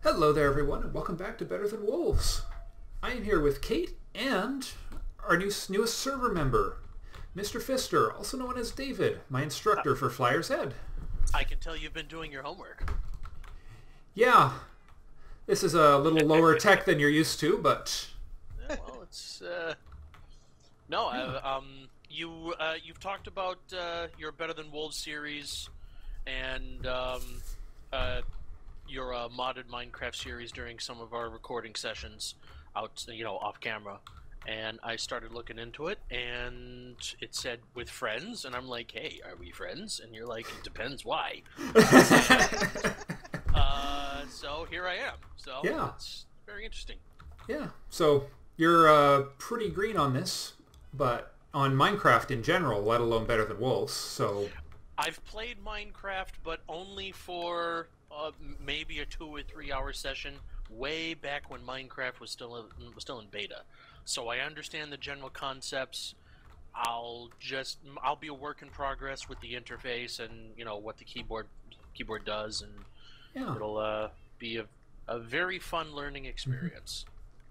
Hello there everyone and welcome back to Better Than Wolves. I am here with Kate and our newest server member, Mr. Pfister, also known as David, my instructor for Flyer's Head. I can tell you've been doing your homework. Yeah, this is a little lower tech than you're used to, but... Yeah, well, it's... No, yeah. You've talked about your Better Than Wolves series and your modded Minecraft series during some of our recording sessions out, off camera. And I started looking into it, and it said with friends, and I'm like, hey, are we friends? And you're like, it depends why. So here I am. So yeah, it's very interesting. Yeah, so you're pretty green on this, but on Minecraft in general, let alone Better Than Wolves, so... I've played Minecraft, but only for maybe a 2 or 3 hour session way back when Minecraft was still in beta. So I understand the general concepts. I'll be a work in progress with the interface and what the keyboard does, and yeah, it'll be a very fun learning experience.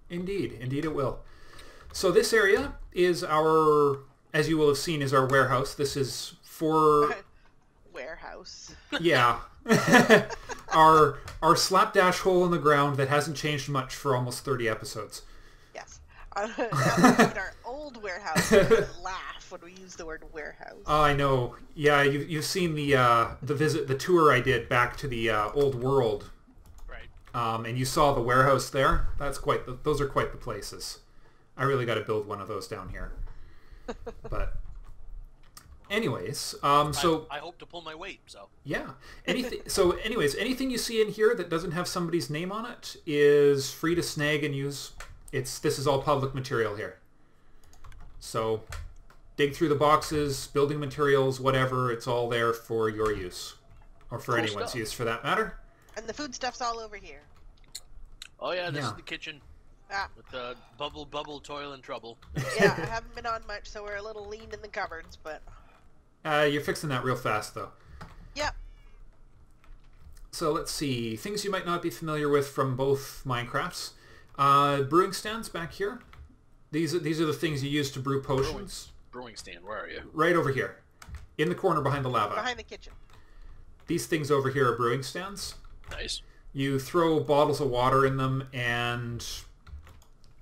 Indeed it will. So this area is our, as you will have seen, is our warehouse. This is for warehouse. Yeah. our slapdash hole in the ground that hasn't changed much for almost 30 episodes. Yes. In our old warehouse, we laugh when we use the word warehouse. I know. Yeah, you've seen the tour I did back to the old world. Right. And you saw the warehouse there. Those are quite the places. I really got to build one of those down here. But anyways, so I hope to pull my weight. So yeah. Anything you see in here that doesn't have somebody's name on it is free to snag and use. This is all public material here. So dig through the boxes, building materials, whatever. It's all there for your use, or for cool anyone's stuff. use, for that matter. And the food stuff's all over here. Oh yeah, this is the kitchen. Ah. With the bubble, toil and trouble. Yeah, I haven't been on much, so we're a little lean in the cupboards, but... You're fixing that real fast, though. Yep. So let's see. Things you might not be familiar with from both Minecrafts. Brewing stands back here. These are the things you use to brew potions. Brewing stand, where are you? Right over here. In the corner behind the lava. Behind the kitchen. These things over here are brewing stands. Nice. You throw bottles of water in them, and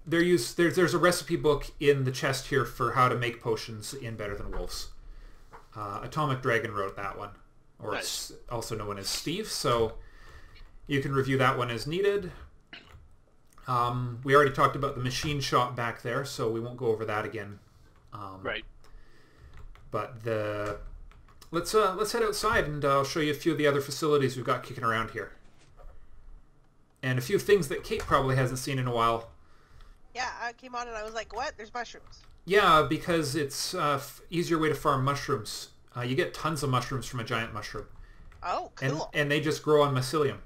there's a recipe book in the chest here for how to make potions in Better Than Wolves. Atomic Dragon wrote that one, or nice. It's also known as Steve, so you can review that one as needed. We already talked about the machine shop back there, so we won't go over that again. Right. But let's head outside, and I'll show you a few of the other facilities we've got kicking around here, and a few things that Kate probably hasn't seen in a while. Yeah, I came on and I was like, what? There's mushrooms. Yeah, because it's easier way to farm mushrooms. You get tons of mushrooms from a giant mushroom. Oh, cool. And they just grow on mycelium.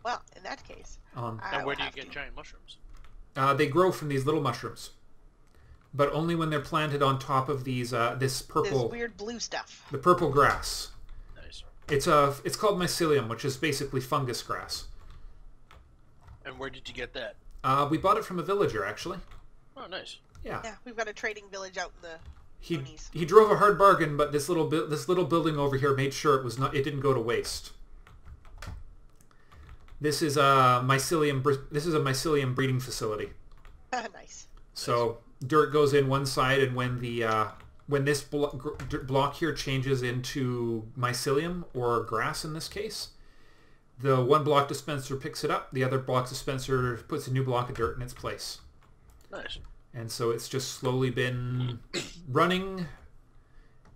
Well, in that case. And where do you get giant mushrooms? They grow from these little mushrooms. But only when they're planted on top of these this purple... This weird blue stuff. The purple grass. Nice. It's called mycelium, which is basically fungus grass. And where did you get that? We bought it from a villager, actually. Oh, nice. Yeah. Yeah, we've got a trading village out in the boonies. He drove a hard bargain, but this little building over here made sure it didn't go to waste. This is a mycelium breeding facility. Nice. So dirt goes in one side, and when this block here changes into mycelium, or grass in this case, the one block dispenser picks it up, the other block dispenser puts a new block of dirt in its place. Nice. And so it's just slowly been running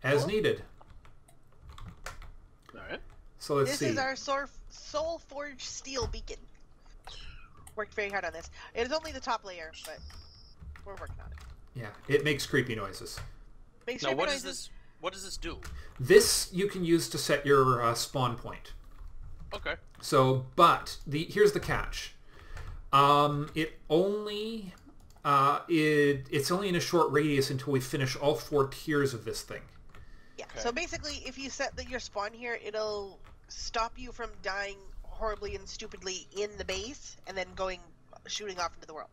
as needed. All right. So let's see. This is our soul forged steel beacon. Worked very hard on this. It is only the top layer, but we're working on it. Yeah, it makes creepy noises. Now, what does this do? This you can use to set your spawn point. Okay. So, but here's the catch. It's only in a short radius until we finish all 4 tiers of this thing. Yeah. Okay. So basically, if you set your spawn here, it'll stop you from dying horribly and stupidly in the base and then shooting off into the world.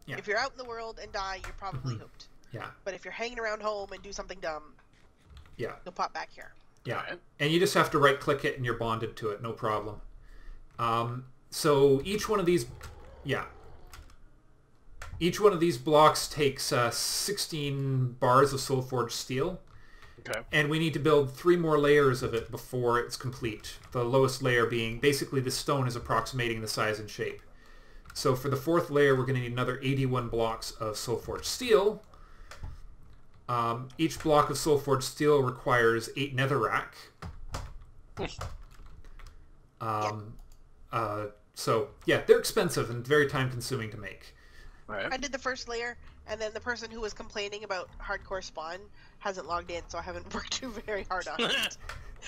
Yeah. If you're out in the world and die, you're probably hooped. Yeah. But if you're hanging around home and do something dumb, Yeah. you'll pop back here. Yeah. And you just have to right-click it and you're bonded to it, no problem. So each one of these... Yeah. Each one of these blocks takes 16 bars of soul-forged steel. Okay. And we need to build 3 more layers of it before it's complete. The lowest layer being... Basically, the stone is approximating the size and shape. So for the 4th layer, we're going to need another 81 blocks of soul-forged steel. Each block of soul-forged steel requires 8 netherrack. So, yeah, they're expensive and very time-consuming to make. Right. I did the first layer, and then the person who was complaining about hardcore spawn hasn't logged in, so I haven't worked too very hard on it.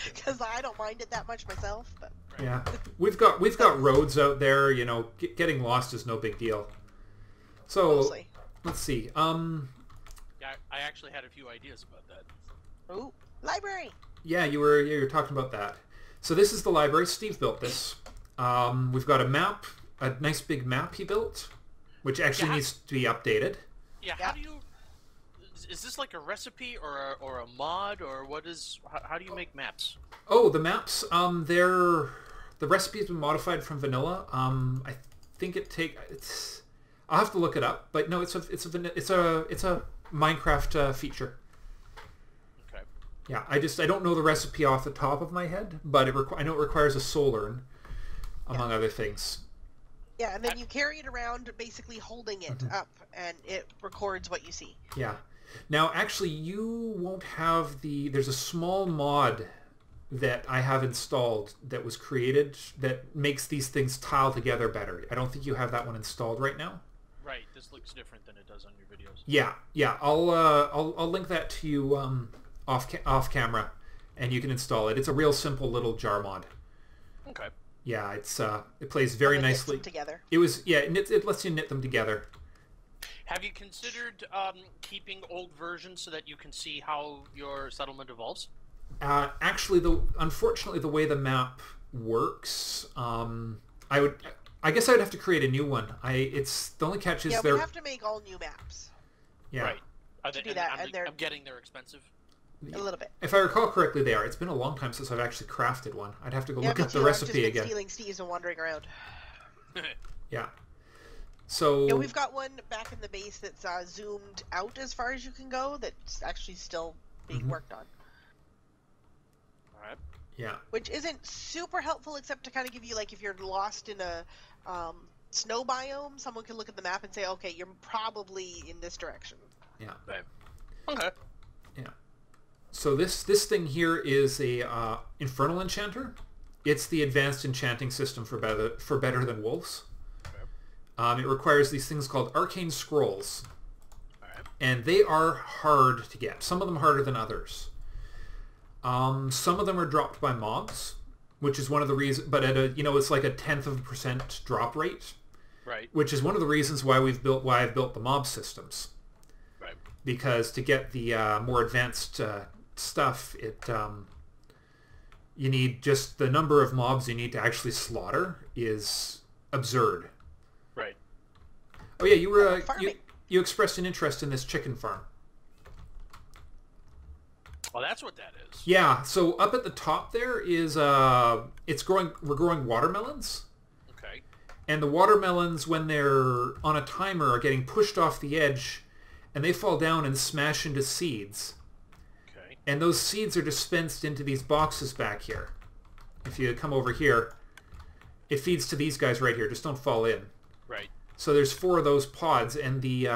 Because I don't mind it that much myself. But Yeah, we've got roads out there. You know, getting lost is no big deal. So mostly. let's see. Yeah, I actually had a few ideas about that. Ooh, library. Yeah, you were talking about that. So this is the library. Steve built this. We've got a map, a nice big map he built, which actually needs to be updated. Yeah, how do you... Is this like a recipe or a mod, or what is... How do you make maps? Oh, the maps, the recipe's been modified from vanilla. I think it's... I'll have to look it up, but no, it's a Minecraft feature. Okay. Yeah, I don't know the recipe off the top of my head, but I know it requires a soul urn, among other things. Yeah, and then you carry it around, basically holding it up, and it records what you see. Yeah. Now, actually, you won't have there's a small mod that I have installed that was created that makes these things tile together better. I don't think you have that one installed right now. Right, this looks different than it does on your videos. Yeah. I'll link that to you off camera, and you can install it. It's a real simple little jar mod. Okay. Yeah, it plays very nicely together. It lets you knit them together. Have you considered keeping old versions so that you can see how your settlement evolves? Actually, unfortunately, the way the map works, I guess I would have to create a new one. The only catch is we have to make all new maps. Yeah. Right. I'm getting they're expensive. A little bit. If I recall correctly, they are. It's been a long time since I've actually crafted one. I'd have to go look up the recipe again. I've just been stealing Steve's and wandering around. Yeah. So... Yeah, we've got one back in the base that's zoomed out as far as you can go that's actually still being worked on. Alright. Yeah. Which isn't super helpful except to kind of give you, like, if you're lost in a snow biome, someone can look at the map and say, okay, you're probably in this direction. Yeah. Right. Okay. Yeah. So this thing here is a Infernal Enchanter. It's the advanced enchanting system for better than wolves. It requires these things called arcane scrolls, and they are hard to get. Some of them harder than others. Some of them are dropped by mobs, which is one of the reasons. But at it's like 0.1% drop rate, right? Which is one of the reasons why I've built the mob systems. Right. Because to get the more advanced stuff, you need just the number of mobs you need to actually slaughter is absurd. Right. Oh yeah, you expressed an interest in this chicken farm. Well, that's what that is. Yeah. So up at the top there is we're growing watermelons. Okay. And the watermelons, when they're on a timer, are getting pushed off the edge, and they fall down and smash into seeds. Okay. And those seeds are dispensed into these boxes back here. If you come over here, it feeds to these guys right here. Just don't fall in. Right. So there's 4 of those pods, and the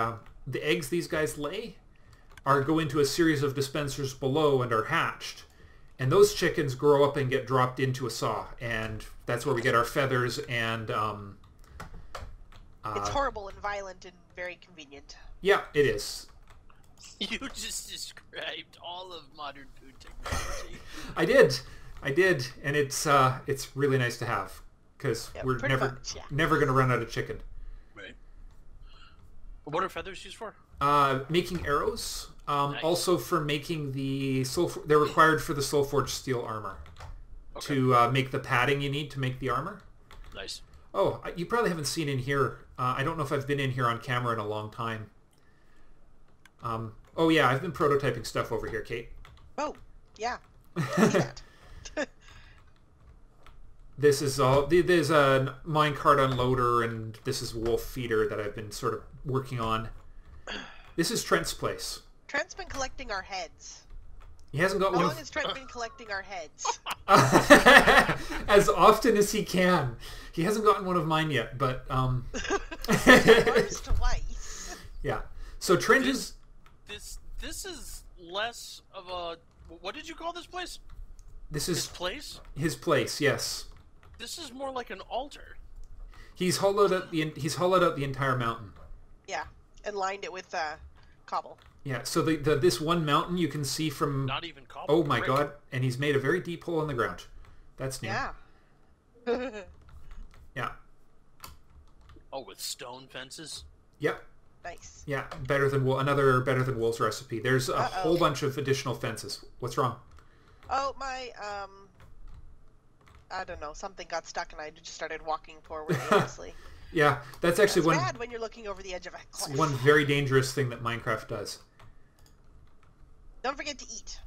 eggs these guys lay go into a series of dispensers below and are hatched. And those chickens grow up and get dropped into a saw, and that's where we get our feathers and... it's horrible and violent and very convenient. Yeah, it is. You just described all of modern food technology. I did, and it's really nice to have, because we're never going to run out of chicken. Right. What are feathers used for? Making arrows. Nice. Also for making they're required for the soul-forged steel armor. Okay. to make the padding you need to make the armor. Nice. Oh, you probably haven't seen in here. I don't know if I've been in here on camera in a long time. Oh yeah, I've been prototyping stuff over here, Kate. Oh, yeah. I see that. This is all. There's a minecart unloader, and this is wolf feeder that I've been sort of working on. This is Trent's place. Trent's been collecting our heads. He hasn't got How one long has Trent been collecting our heads? as often as he can. He hasn't gotten one of mine yet, but Ours twice. yeah. So Trent is. This is less of a. What did you call this place? This His is place. his place. Yes. This is more like an altar. He's hollowed out the entire mountain. Yeah, and lined it with cobble. Yeah. So this one mountain you can see from. Not even cobble. Oh my brick. god! And he's made a very deep hole in the ground. That's new. Yeah. Yeah. Oh, with stone fences. Yep. Nice. Yeah. Another better than Wolf's recipe. There's a Uh-oh. whole bunch of additional fences. What's wrong? Oh, my, I don't know, something got stuck and I just started walking forward aimlessly. Yeah, that's actually It's one. bad when you're looking over the edge of a It's cliff. one very dangerous thing that Minecraft does. Don't forget to eat,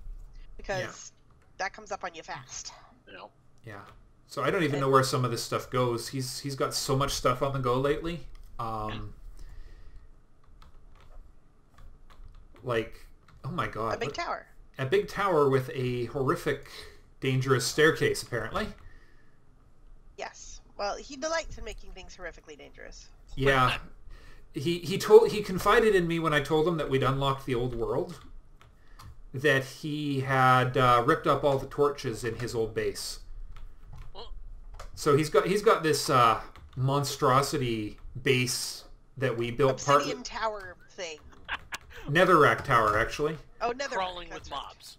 because that comes up on you fast. You know. Yeah. So I don't even know where some of this stuff goes. He's got so much stuff on the go lately. Like, oh my god. A big tower. A big tower with a horrific, dangerous staircase, apparently. Yes. Well, he delights in making things horrifically dangerous. Yeah. He confided in me when I told him that we'd unlocked the old world, that he had ripped up all the torches in his old base. So he's got this monstrosity base that we built Obsidian tower thing. Netherrack tower, actually. Oh, nether Crawling with mobs.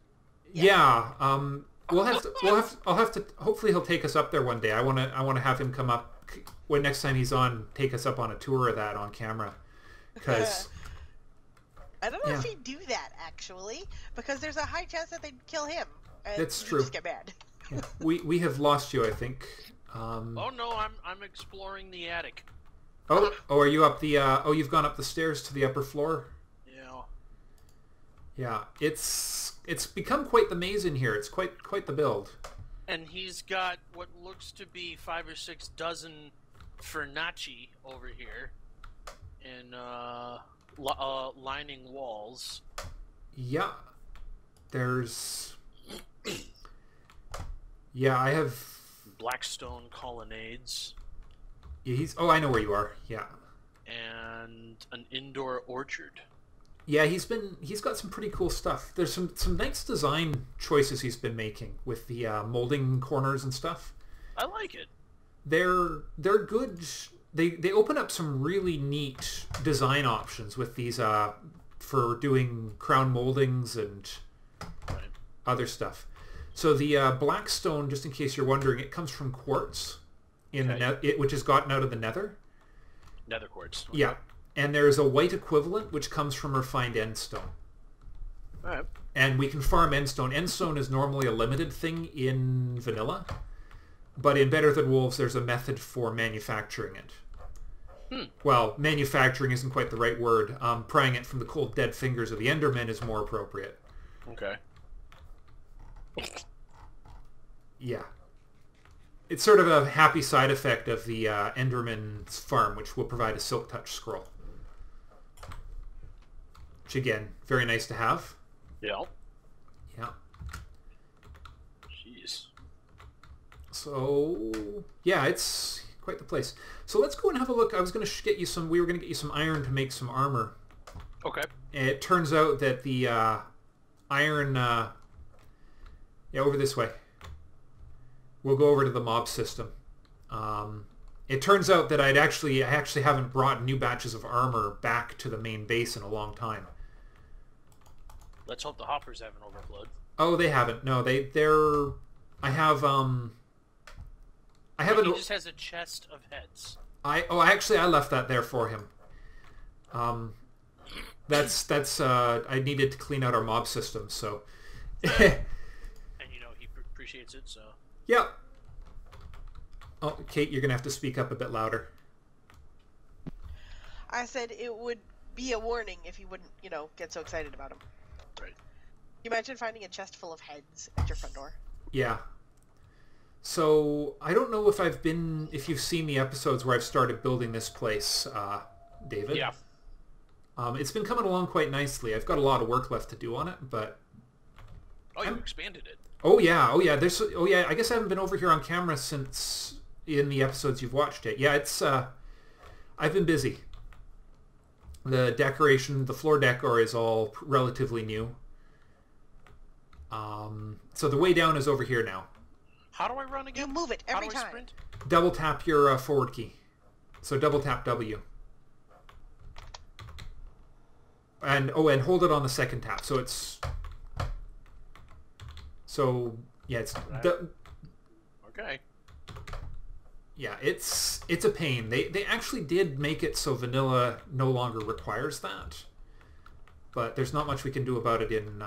Yeah. I'll have to. Hopefully, he'll take us up there one day. I want to have him come up when next time he's on. Take us up on a tour of that on camera, because I don't know if he'd do that actually, because there's a high chance that they'd kill him. And That's you'd true. Just get mad. we have lost you, I think. Oh no, I'm exploring the attic. Oh, are you up the? You've gone up the stairs to the upper floor. Yeah. Yeah, it's become quite the maze in here. It's quite the build. And he's got what looks to be 5 or 6 dozen Fernacci over here, in lining walls. Yeah, there's. Yeah, I have. Blackstone colonnades. Yeah, I know where you are. Yeah. And an indoor orchard. Yeah, he's got some pretty cool stuff. There's some nice design choices he's been making with the molding corners and stuff. I like it. They're good. They open up some really neat design options with these for doing crown moldings and other stuff. So the Blackstone, just in case you're wondering, it comes from quartz which is gotten out of the nether. Nether quartz. Okay. Yeah. And there's a white equivalent, which comes from refined endstone. All right. And we can farm endstone. Endstone is normally a limited thing in vanilla, but in Better Than Wolves, there's a method for manufacturing it. Well, manufacturing isn't quite the right word. Prying it from the cold, dead fingers of the Endermen is more appropriate. Okay. Yeah. It's sort of a happy side effect of the Enderman's farm, which will provide a Silk Touch scroll. Which, again, very nice to have. Yeah. Yeah. Jeez. So, yeah, it's quite the place. So let's go and have a look. I was going to get you some... We were going to get you some iron to make some armor. Okay. And it turns out that the iron... yeah, over this way. We'll go over to the mob system. It turns out that I actually haven't brought new batches of armor back to the main base in a long time. Let's hope the hoppers haven't overflowed. Oh, they haven't. No, they're. I have. I haven't. He just has a chest of heads. I left that there for him. That's. I needed to clean out our mob system, so. And you know he appreciates it, so. Yep. Oh, Kate, you're going to have to speak up a bit louder. I said it would be a warning if you wouldn't, get so excited about them. Right. You imagine finding a chest full of heads at your front door. Yeah. So, I don't know if you've seen the episodes where I've started building this place, David. Yeah. It's been coming along quite nicely. I've got a lot of work left to do on it, but... Oh, you expanded it. Oh yeah. I guess I haven't been over here on camera since in the episodes you've watched it. Yeah, it's... I've been busy. The decoration, the floor decor is all relatively new. So the way down is over here now. How do I run again? You move it every How do I time. sprint? Double tap your forward key. So double tap W. And hold it on the second tap. So it's... So, yeah, it's... Right. Okay. Yeah, it's a pain. They actually did make it so vanilla no longer requires that. But there's not much we can do about it in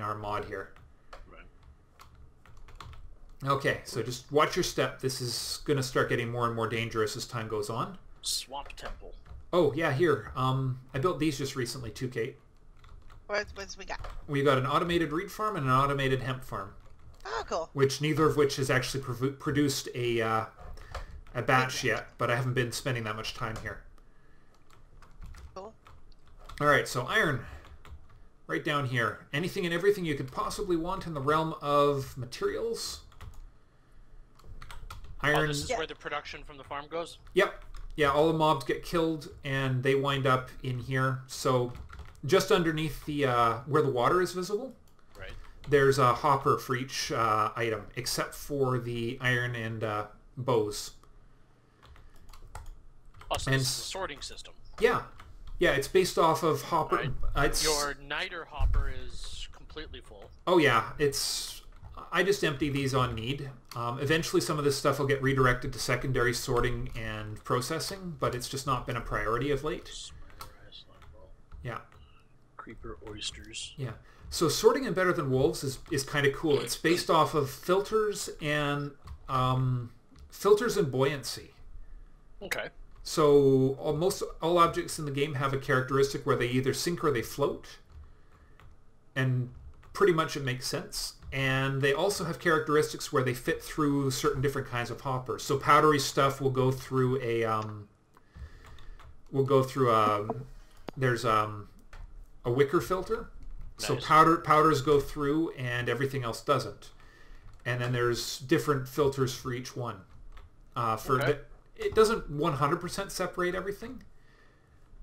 our mod here. Right. Okay, so just watch your step. This is going to start getting more and more dangerous as time goes on. Swamp Temple. Oh, yeah, here. I built these just recently too, Kate. What's we got? We got an automated reed farm and an automated hemp farm. Oh, cool. Which neither of which has actually produced a batch yet, but I haven't been spending that much time here. Cool. All right, so iron, right down here. Anything and everything you could possibly want in the realm of materials. Iron. Oh, this is where the production from the farm goes? Yep. Yeah, all the mobs get killed and they wind up in here. So just underneath the where the water is visible, right, there's a hopper for each item, except for the iron and bows. Oh, so this is a sorting system. Yeah. Yeah, it's based off of hopper. Right. Your niter hopper is completely full. Oh yeah, I just empty these on need. Eventually some of this stuff will get redirected to secondary sorting and processing, but it's just not been a priority of late. Yeah. Creeper oysters. Yeah. So sorting in Better Than Wolves is kind of cool. It's based off of filters and buoyancy. Okay. So almost all objects in the game have a characteristic where they either sink or they float. And pretty much it makes sense. And they also have characteristics where they fit through certain different kinds of hoppers. So powdery stuff will go through there's a wicker filter. Nice. So powders go through and everything else doesn't. And then there's different filters for each one. It doesn't 100% separate everything,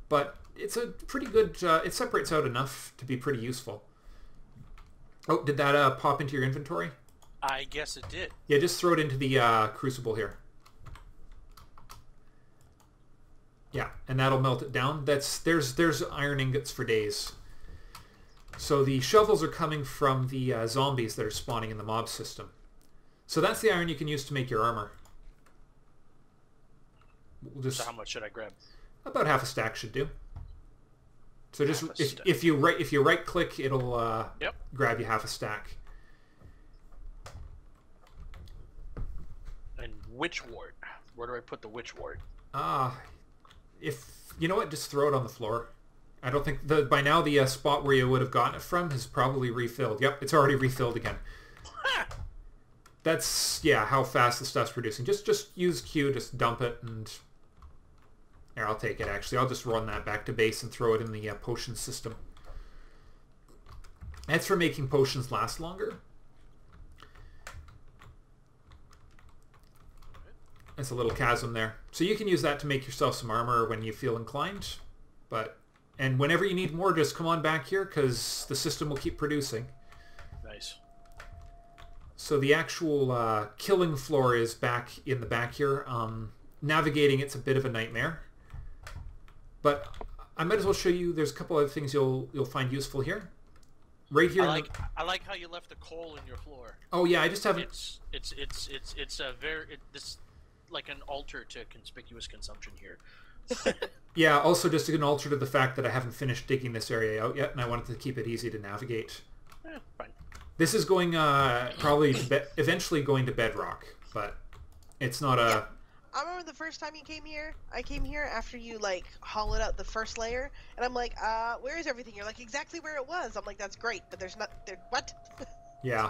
but it's a pretty good, it separates out enough to be pretty useful. Oh, did that pop into your inventory? I guess it did. Yeah, just throw it into the crucible here. Yeah, and that'll melt it down. There's iron ingots for days. So the shovels are coming from the zombies that are spawning in the mob system. So that's the iron you can use to make your armor. So how much should I grab? About half a stack should do. So just if you right click, it'll grab you half a stack. And witch wart. Where do I put the witch wart? If you know what, just throw it on the floor. I don't think by now the spot where you would have gotten it from has probably refilled. Yep, it's already refilled again. That's how fast the stuff's producing. Just use Q, just dump it, and here, I'll take it. Actually, I'll just run that back to base and throw it in the potion system. That's for making potions last longer. That's a little chasm there. So you can use that to make yourself some armor when you feel inclined. And whenever you need more, just come on back here, because the system will keep producing. Nice. So the actual killing floor is back in the back here. Navigating it's a bit of a nightmare. But I might as well show you, there's a couple other things you'll find useful here. Right here. I like how you left the coal in your floor. Oh yeah, I just haven't. It's a this like an altar to conspicuous consumption here. Yeah, also just an alter to the fact that I haven't finished digging this area out yet, and I wanted to keep it easy to navigate. Fine. This is going probably eventually going to bedrock, but it's not a... Yeah. I remember the first time you came here, I came here after you, like, hollowed out the first layer, and I'm like, where is everything? You're like, exactly where it was. I'm like, that's great, but there's not... what? Yeah.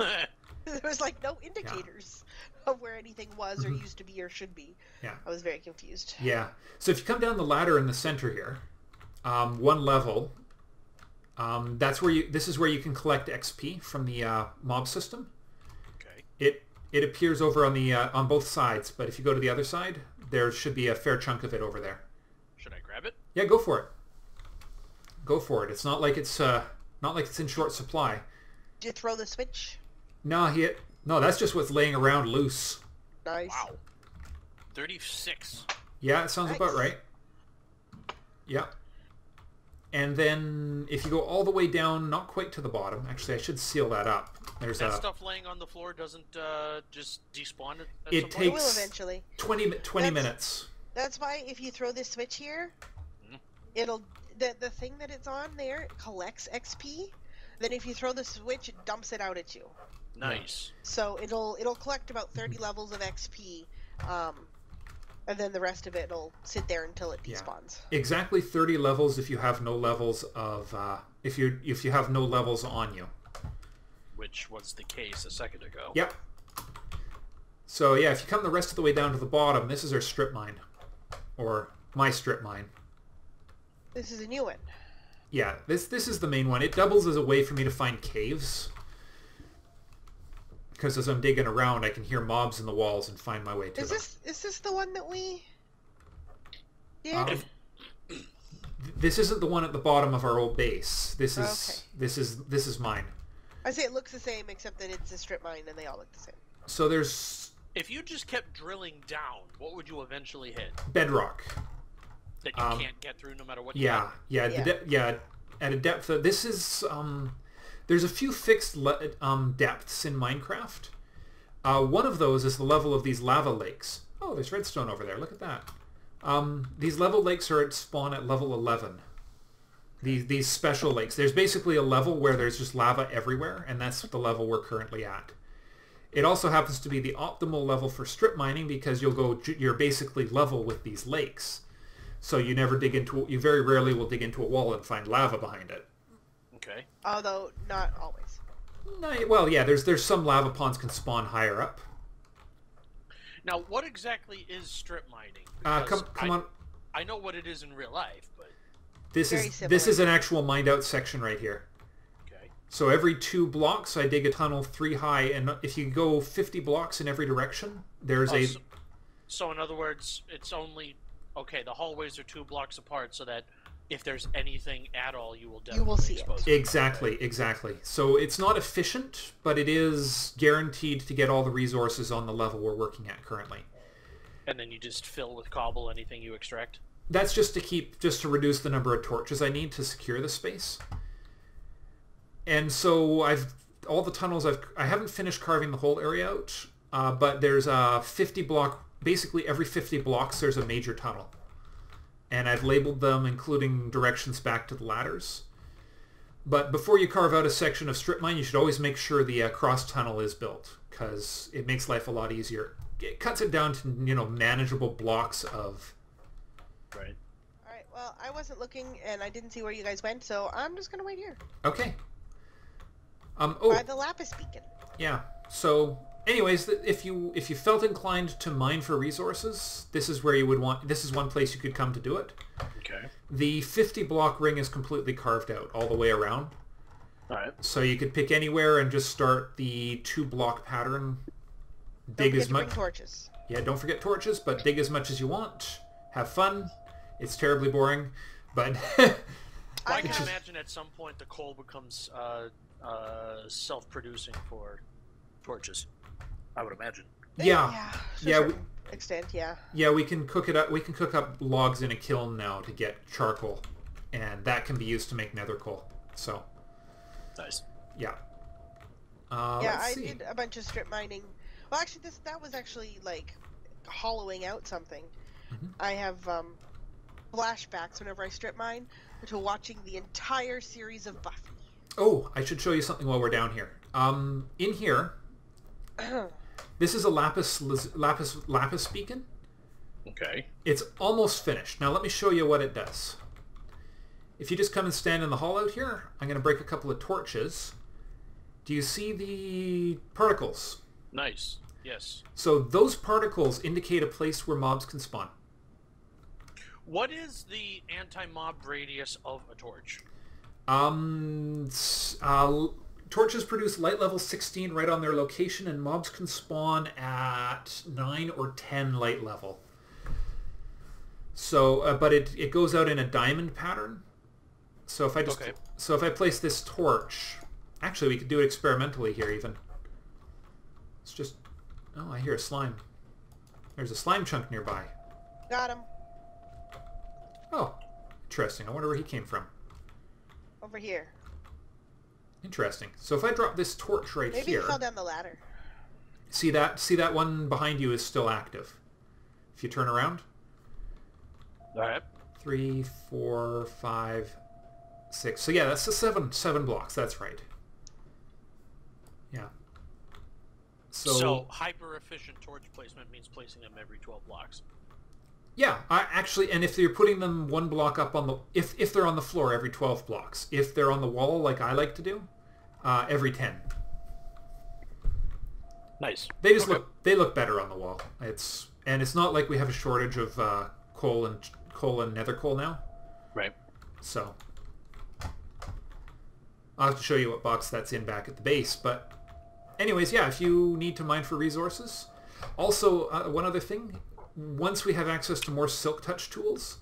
There was, like, no indicators of where anything was or used to be or should be. Yeah. I was very confused. Yeah. So if you come down the ladder in the center here, one level, that's where this is where you can collect XP from the mob system. Okay. It appears over on the on both sides, but if you go to the other side, there should be a fair chunk of it over there. Should I grab it? Yeah, go for it. Go for it. It's not like it's in short supply. Did you throw the switch? No, that's just what's laying around loose. Nice. Wow. 36. Yeah, it sounds Nice. about right. Yeah. And then if you go all the way down, not quite to the bottom. Actually, I should seal that up. There's That stuff laying on the floor doesn't just despawn at It some It point? will eventually. 20 minutes. That's why if you throw this switch here, it'll... The thing that it's on there collects XP. Then if you throw the switch, it dumps it out at you. Nice. So it'll collect about 30 levels of XP, and then the rest of it will sit there until it despawns. Exactly 30 levels if you have no levels of if you have no levels on you. Which was the case a second ago. Yep. So yeah, if you come the rest of the way down to the bottom, this is our strip mine, or my strip mine. This is a new one. Yeah, this is the main one. It doubles as a way for me to find caves. Because as I'm digging around, I can hear mobs in the walls and find my way to them. Is this the one that we did? This isn't the one at the bottom of our old base. This is Okay. this is mine. I say it looks the same, except that it's a strip mine and they all look the same. So there's If you just kept drilling down, what would you eventually hit? bedrock. That you can't get through no matter what you Yeah, yeah, at a depth of, this is there's a few fixed depths in Minecraft. One of those is the level of these lava lakes. Oh, there's redstone over there. Look at that. These level lakes are at spawn at level 11. These special lakes. There's basically a level where there's just lava everywhere, and that's the level we're currently at. It also happens to be the optimal level for strip mining because you're basically level with these lakes. So you very rarely will dig into a wall and find lava behind it. Okay. Although not always. No, well, yeah, there's some lava ponds can spawn higher up. Now, what exactly is strip mining? Come on. I know what it is in real life, but This Very is an actual mined out section right here. okay. So every 2 blocks, I dig a tunnel 3 high, and if you go 50 blocks in every direction, there's So in other words, it's only the hallways are 2 blocks apart, so that if there's anything at all, you will definitely see it. expose Exactly. So it's not efficient, but it is guaranteed to get all the resources on the level we're working at currently. And then you just fill with cobble anything you extract? That's just to reduce the number of torches I need to secure the space. And so all the tunnels I haven't finished carving the whole area out, but there's a 50 block, basically every 50 blocks there's a major tunnel. And I've labeled them, including directions back to the ladders. But before you carve out a section of strip mine, you should always make sure the cross tunnel is built, because it makes life a lot easier. It cuts it down to manageable blocks of. Right. All right. Well, I wasn't looking and I didn't see where you guys went, so I'm just gonna wait here Okay. by the lapis beacon. Yeah. So, anyways, if you felt inclined to mine for resources, this is where you would want. This is one place you could come to do it. Okay. The 50 block ring is completely carved out all the way around. All right. So you could pick anywhere and just start the 2 block pattern. Dig as much. Torches. Yeah, don't forget torches, but dig as much as you want. Have fun. It's terribly boring, but I can imagine at some point the coal becomes self-producing for torches. I would imagine. yeah, Extent, yeah. Yeah, we can cook it up. We can cook up logs in a kiln now to get charcoal, and that can be used to make nether coal. So, Nice. yeah. I did a bunch of strip mining. Well, actually, that was actually like hollowing out something. Mm-hmm. I have flashbacks whenever I strip mine to watching the entire series of Buffy. Oh, I should show you something while we're down here. In here, this is a lapis beacon. Okay. It's almost finished. Now let me show you what it does. If you just come and stand in the hall out here, I'm going to break a couple of torches. Do you see the particles? Nice. Yes. So those particles indicate a place where mobs can spawn. What is the anti-mob radius of a torch? Torches produce light level 16 right on their location, and mobs can spawn at 9 or 10 light level. So, but it goes out in a diamond pattern. So if I just, so if I place this torch, actually we could do it experimentally here even. It's just, oh, I hear a slime. There's a slime chunk nearby. Got him. Oh, interesting. I wonder where he came from. Over here. Interesting. So if I drop this torch right Maybe here... he fell down the ladder. See that one behind you is still active. If you turn around. Alright. 3, 4, 5, 6. So yeah, that's the seven blocks. That's right. Yeah. So hyper-efficient torch placement means placing them every 12 blocks. Yeah, actually, and if you're putting them one block up on the... If they're on the floor, every 12 blocks. If they're on the wall, like I like to do, every 10. Nice. They just look better on the wall. It's not like we have a shortage of coal and nether coal now. Right. So I'll have to show you what box that's in back at the base. But anyways, yeah, if you need to mine for resources. Also, one other thing. Once we have access to more silk touch tools,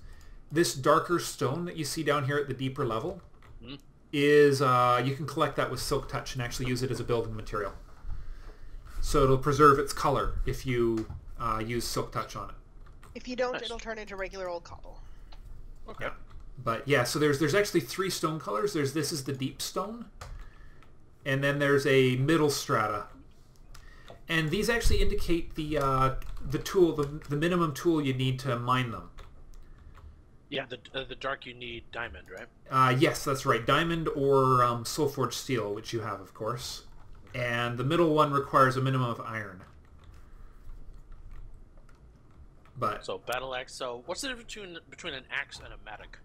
this darker stone that you see down here at the deeper level is you can collect that with silk touch and actually use it as a building material. So it'll preserve its color if you use silk touch on it. If you don't, it'll turn into regular old cobble. Okay. Yeah. But yeah, so there's actually 3 stone colors. This is the deep stone, and then there's a middle strata. And these actually indicate the tool, the minimum tool you need to mine them. Yeah, the dark you need diamond, right? Yes, that's right. Diamond or soulforged steel, which you have, of course. And the middle one requires a minimum of iron. But so battle axe. So what's the difference between an axe and a mattock?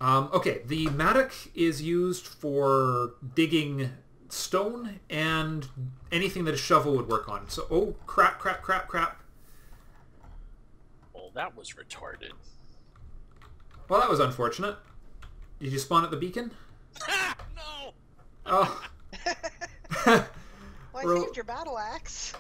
Okay, the mattock is used for digging stone and anything that a shovel would work on. So, oh, crap. Well, that was retarded. Well, that was unfortunate. Did you spawn at the beacon? No! Oh. Well, I saved your battle axe.